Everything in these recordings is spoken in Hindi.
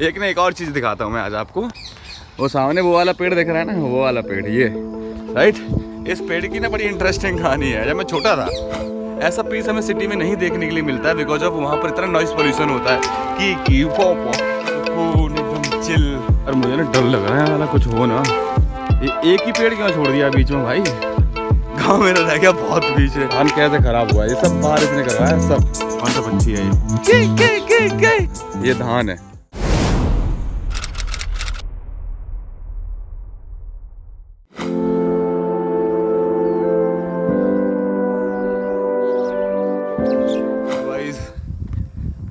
एक और चीज़ दिखाता हूँ मैं आज आपको। वो सामने वो वाला पेड़ दिख रहा है ना, वो वाला पेड़, ये राइट। इस पेड़ की ना बड़ी इंटरेस्टिंग कहानी है। जब मैं छोटा था, ऐसा पीस हमें सिटी में नहीं देखने के लिए मिलता है, बिकॉज ऑफ वहाँ पर इतना नॉइस पोल्यूशन होता है कि सुकून एकदम चिल। और मुझे ना डर लग रहा है वाला कुछ हो ना। ये एक ही पेड़ क्यों छोड़ दिया बीच में भाई? गाँव मेरा रह गया बहुत बीच है। धान कैसे खराब हुआ? ये सब बारिश ने करवाया सब। कौन सा पंछी है ये धान है।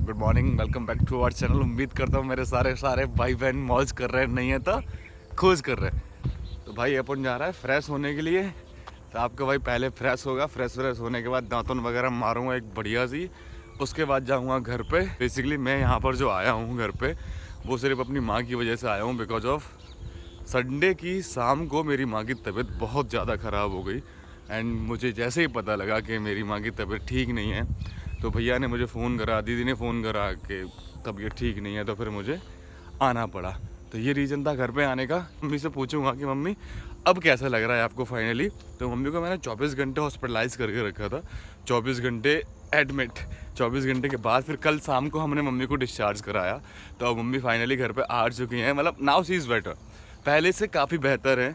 Good morning, welcome back to our channel. उम्मीद करता हूँ मेरे सारे भाई बहन मौज कर रहे हैं, नहीं है तो खोज कर रहे हैं। तो भाई अपन जा रहा है फ्रेश होने के लिए। तो आपका भाई पहले फ्रेश होगा, फ्रेश होने के बाद दांतन वगैरह मारूंगा एक बढ़िया सी, उसके बाद जाऊंगा घर पे। बेसिकली मैं यहाँ पर जो आया हूँ घर पे, वो सिर्फ अपनी माँ की वजह से आया हूँ। बिकॉज ऑफ संडे की शाम को मेरी माँ की तबीयत बहुत ज़्यादा ख़राब हो गई। एंड मुझे जैसे ही पता लगा कि मेरी माँ की तबीयत ठीक नहीं है, तो भैया ने मुझे फ़ोन करा, दीदी ने फ़ोन करा कि तबीयत ठीक नहीं है, तो फिर मुझे आना पड़ा। तो ये रीज़न था घर पे आने का। मम्मी से पूछूंगा कि मम्मी अब कैसा लग रहा है आपको फाइनली। तो मम्मी को मैंने 24 घंटे हॉस्पिटलाइज़ करके रखा था, 24 घंटे एडमिट। 24 घंटे के बाद फिर कल शाम को हमने मम्मी को डिस्चार्ज कराया। तो अब मम्मी फाइनली घर पे आ चुकी हैं। मतलब नाउ शी इज़ बेटर, पहले से काफ़ी बेहतर है,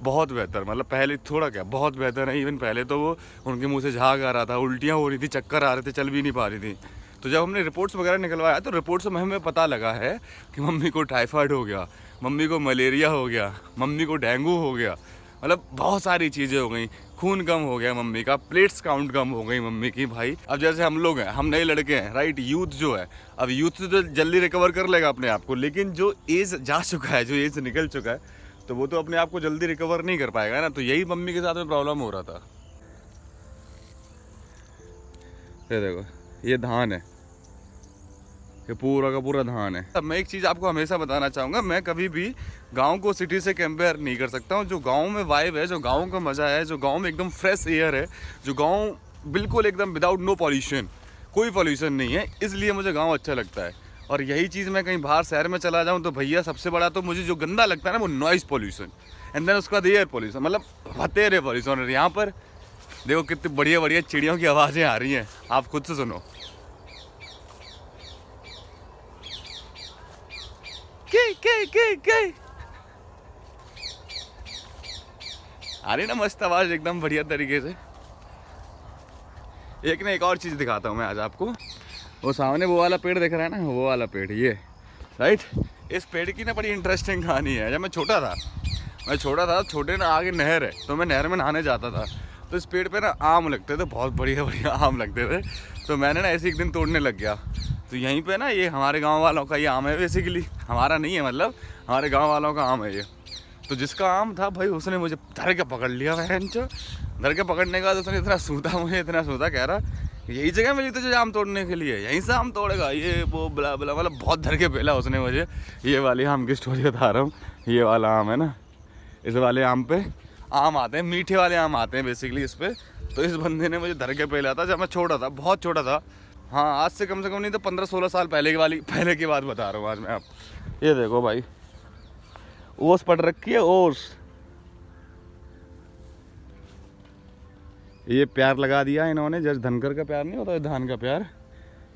बहुत बेहतर। मतलब पहले थोड़ा क्या, बहुत बेहतर है। इवन पहले तो वो उनके मुंह से झाग आ रहा था, उल्टियाँ हो रही थी, चक्कर आ रहे थे, चल भी नहीं पा रही थी। तो जब हमने रिपोर्ट्स वगैरह निकलवाया तो रिपोर्ट्स में हमें पता लगा है कि मम्मी को टाइफाइड हो गया, मम्मी को मलेरिया हो गया, मम्मी को डेंगू हो गया। मतलब बहुत सारी चीज़ें हो गई, खून कम हो गया मम्मी का, प्लेट्स काउंट कम हो गई मम्मी की। भाई अब जैसे हम लोग हैं, हम नए लड़के हैं राइट, यूथ जो है, अब यूथ तो जल्दी रिकवर कर लेगा अपने आप को, लेकिन जो एज जा चुका है, जो एज निकल चुका है, तो वो तो अपने आप को जल्दी रिकवर नहीं कर पाएगा ना। तो यही मम्मी के साथ में प्रॉब्लम हो रहा था। ये देखो, ये धान है, ये पूरा का पूरा धान है। अब मैं एक चीज़ आपको हमेशा बताना चाहूँगा, मैं कभी भी गांव को सिटी से कंपेयर नहीं कर सकता हूँ। जो गांव में वाइब है, जो गांव का मज़ा है, जो गांव में एकदम फ्रेश एयर है, जो गांव बिल्कुल एकदम विदाउट नो पॉल्यूशन, कोई पॉल्यूशन नहीं है, इसलिए मुझे गाँव अच्छा लगता है। और यही चीज़ मैं कहीं बाहर शहर में चला जाऊँ तो भैया सबसे बड़ा तो मुझे जो गंदा लगता है ना, वो नॉइज़ पॉल्यूशन, एंड देन उसके बाद एयर पॉल्यूशन, मतलब बतेरे पॉल्यूशन। और यहाँ पर देखो कितनी बढ़िया बढ़िया चिड़ियों की आवाज़ें आ रही हैं, आप खुद से सुनो। आ रही ना मस्त आवाज़ एकदम बढ़िया तरीके से। एक और चीज़ दिखाता हूँ मैं आज आपको। वो सामने वो वाला पेड़ दिख रहा है ना, वो वाला पेड़, ये राइट। इस पेड़ की ना बड़ी इंटरेस्टिंग कहानी है। जब मैं छोटा था, छोटे ना आगे नहर है, तो मैं नहर में नहाने जाता था। तो इस पेड़ पे ना आम लगते थे, बहुत बढ़िया बढ़िया आम लगते थे। तो मैंने ना ऐसे एक दिन तोड़ने लग गया। तो यहीं पे ना, ये हमारे गांव वालों का ये आम है, बेसिकली हमारा नहीं है, मतलब हमारे गांव वालों का आम है ये। तो जिसका आम था भाई, उसने मुझे धर के पकड़ लिया। धर के पकड़ने के बाद उसने इतना सूता, कह रहा यही जगह मिली तुझे आम तोड़ने के लिए, यहीं से आम तोड़ेगा, ये वो बला बला, मतलब बहुत धर के पेला उसने मुझे। ये वाली आम की स्टोरी बता रहा हूँ। ये वाला आम है ना, इस वाले आम पे आम आते हैं, मीठे वाले आम आते हैं बेसिकली इस पे। तो इस बंदे ने मुझे धर के पेला था जब मैं छोटा था, बहुत छोटा था। हाँ, आज से कम नहीं तो 15-16 साल पहले की बात बता रहा हूँ आज मैं आप। ये देखो भाई, ओस पड़ रखी है, ओस। ये प्यार लगा दिया इन्होंने, जैसे धनकर का प्यार नहीं होता, धान का प्यार,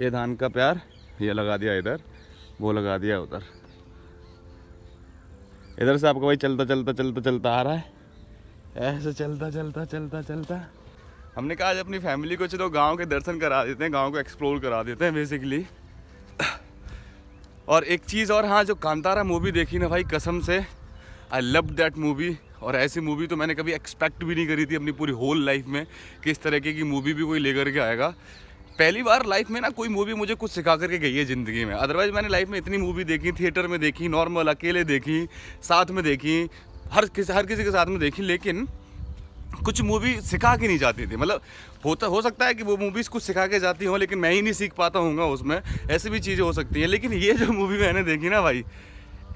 ये धान का प्यार ये लगा दिया इधर, वो लगा दिया उधर। इधर से आपको भाई चलता आ रहा है, ऐसे चलता। हमने कहा आज अपनी फैमिली को चलो गांव के दर्शन करा देते हैं, गांव को एक्सप्लोर करा देते हैं बेसिकली। और एक चीज़ और, हाँ, जो कांतारा मूवी देखी ना भाई, कसम से आई लव दैट मूवी। और ऐसी मूवी तो मैंने कभी एक्सपेक्ट भी नहीं करी थी अपनी पूरी होल लाइफ में कि इस तरीके की मूवी भी कोई लेकर के आएगा। पहली बार लाइफ में ना कोई मूवी मुझे कुछ सिखा करके गई है ज़िंदगी में। अदरवाइज़ मैंने लाइफ में इतनी मूवी देखी, थिएटर में देखी, नॉर्मल अकेले देखी, साथ में देखी, हर किसी के साथ में देखी, लेकिन कुछ मूवी सिखा के नहीं जाती थी। मतलब हो सकता है कि वो मूवीज़ कुछ सिखा के जाती हों, लेकिन मैं ही नहीं सीख पाता हूँगा उसमें, ऐसी भी चीज़ें हो सकती हैं। लेकिन ये जो मूवी मैंने देखी ना भाई,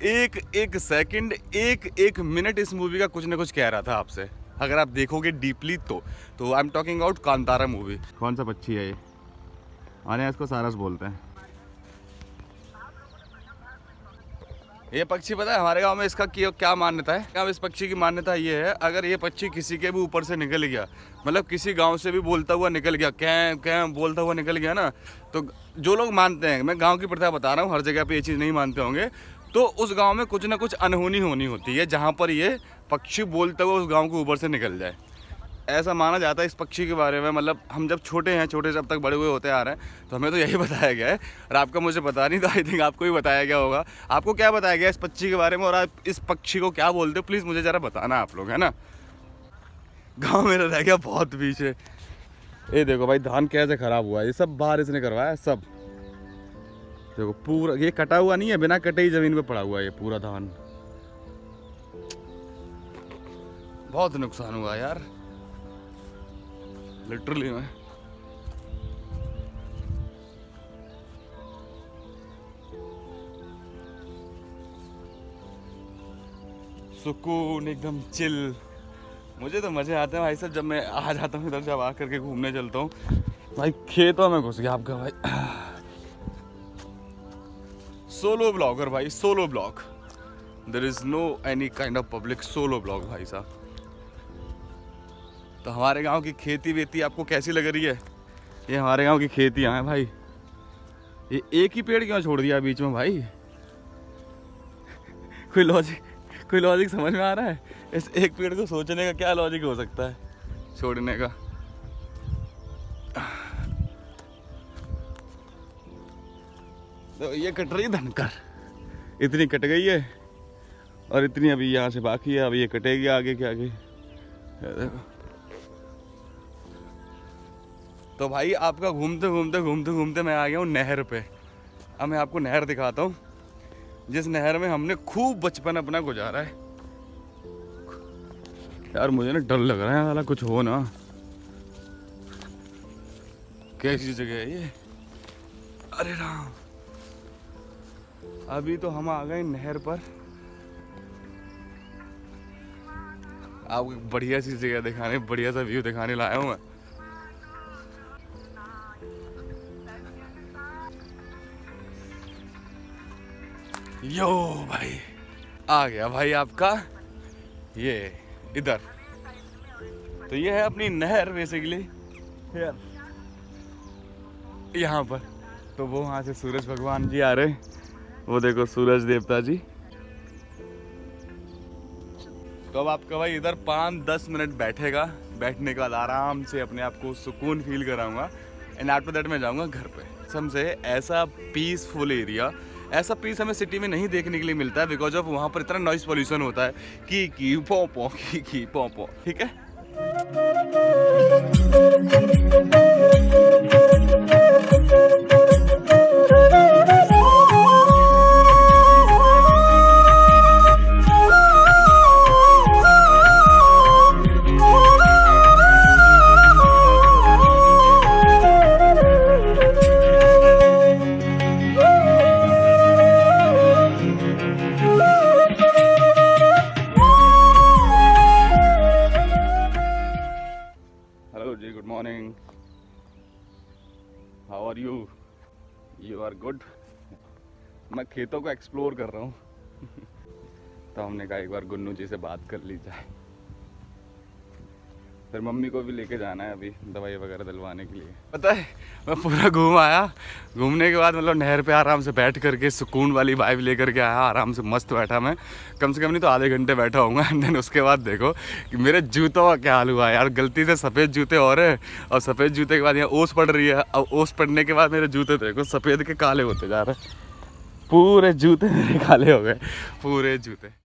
एक सेकंड, एक मिनट इस मूवी का कुछ ना कुछ कह रहा था आपसे, अगर आप देखोगे डीपली तो I am talking about Kantara movie. कौन सा पक्षी है ये? अरे इसको सारस बोलते हैं। ये पक्षी पता है हमारे गांव में इसका क्या मान्यता है? क्या इस पक्षी की मान्यता ये है, अगर ये पक्षी किसी के भी ऊपर से निकल गया, मतलब किसी गांव से भी बोलता हुआ निकल गया, कैं कैं बोलता हुआ निकल गया ना, तो जो लोग मानते हैं, मैं गांव की प्रथा बता रहा हूँ, हर जगह पे ये चीज़ नहीं मानते होंगे, तो उस गांव में कुछ ना कुछ अनहोनी होनी होती है जहाँ पर ये पक्षी बोलता हुआ उस गाँव के ऊपर से निकल जाए। ऐसा माना जाता है इस पक्षी के बारे में। मतलब हम जब छोटे हैं, छोटे जब तक बड़े हुए होते आ रहे हैं, तो हमें तो यही बताया गया है, और आपका मुझे पता नहीं, तो आई थिंक आपको भी बताया गया होगा। आपको क्या बताया गया इस पक्षी के बारे में, और आप इस पक्षी को क्या बोलते हो, प्लीज़ मुझे ज़रा बताना आप लोग, है ना। गाँव मेरा रह गया बहुत पीछे। ये देखो भाई धान कैसे ख़राब हुआ है, ये सब बारिश ने करवाया है सब। देखो पूरा ये कटा हुआ नहीं है, बिना कटे ही ज़मीन पे पड़ा हुआ है ये पूरा धान। बहुत नुकसान हुआ यार, लिटरली में। सुकून एकदम चिल। मुझे तो मजे आते हैं भाई साहब जब मैं आ जाता हूँ इधर, जब आ करके घूमने चलता हूँ भाई। खेतों में घुस गया आपका भाई। सोलो ब्लॉगर भाई, solo blog. There is no any kind of public, solo blog भाई साहब। तो हमारे गांव की खेती वेती आपको कैसी लग रही है? ये हमारे गांव की खेतियां हैं भाई। ये एक ही पेड़ क्यों छोड़ दिया बीच में भाई? कोई लॉजिक समझ में आ रहा है? इस एक पेड़ को सोचने का क्या लॉजिक हो सकता है छोड़ने का? तो ये कट रही धनकर, इतनी कट गई है और इतनी अभी यहाँ से बाकी है। अभी ये कटेगी आगे के आगे, देखो। तो भाई आपका घूमते मैं आ गया हूँ नहर पे। अब मैं आपको नहर दिखाता हूँ, जिस नहर में हमने खूब बचपन अपना गुजारा है। यार मुझे ना डर लग रहा है, साला कुछ हो ना। कैसी जगह है ये? अरे राम, अभी तो हम आ गए नहर पर। आपको बढ़िया सी जगह दिखाने, बढ़िया सा व्यू दिखाने लाया हूँ मैं। यो भाई आ गया भाई आपका ये इधर। तो ये है अपनी नहर बेसिकली यहाँ पर। तो वो वहाँ से सूरज भगवान जी आ रहे, वो देखो सूरज देवता जी। तो अब आपका भाई इधर 5-10 मिनट बैठेगा, बैठने के बाद आराम से अपने आप को सुकून फील कराऊंगा। एंड आफ्टर दैट मैं जाऊंगा घर पे। समझे, ऐसा पीसफुल एरिया, ऐसा पीस हमें सिटी में नहीं देखने के लिए मिलता है, बिकॉज ऑफ वहाँ पर इतना नॉइस पोल्यूशन होता है की पो पो की पो पो। ठीक है। Good morning, how are you? You are good. मैं खेतों को एक्सप्लोर कर रहा हूँ। तो हमने कहा एक बार गुन्नू जी से बात कर ली जाए। फिर मम्मी को भी लेके जाना है अभी दवाई वगैरह दिलवाने के लिए। पता है मैं पूरा घूम आया, घूमने के बाद मतलब नहर पे आराम से बैठ करके सुकून वाली वाइब लेकर के आया। आराम से मस्त बैठा मैं, कम से कम नहीं तो आधे घंटे बैठा होऊंगा। एंड देन उसके बाद देखो कि मेरे जूतों का क्या हाल हुआ है यार। गलती से सफ़ेद जूते और सफ़ेद जूते के बाद यहाँ ओस पड़ रही है। अब ओस पड़ने के बाद मेरे जूते देखो सफ़ेद के काले होते जा रहे हैं। पूरे जूते मेरे काले हो गए, पूरे जूते।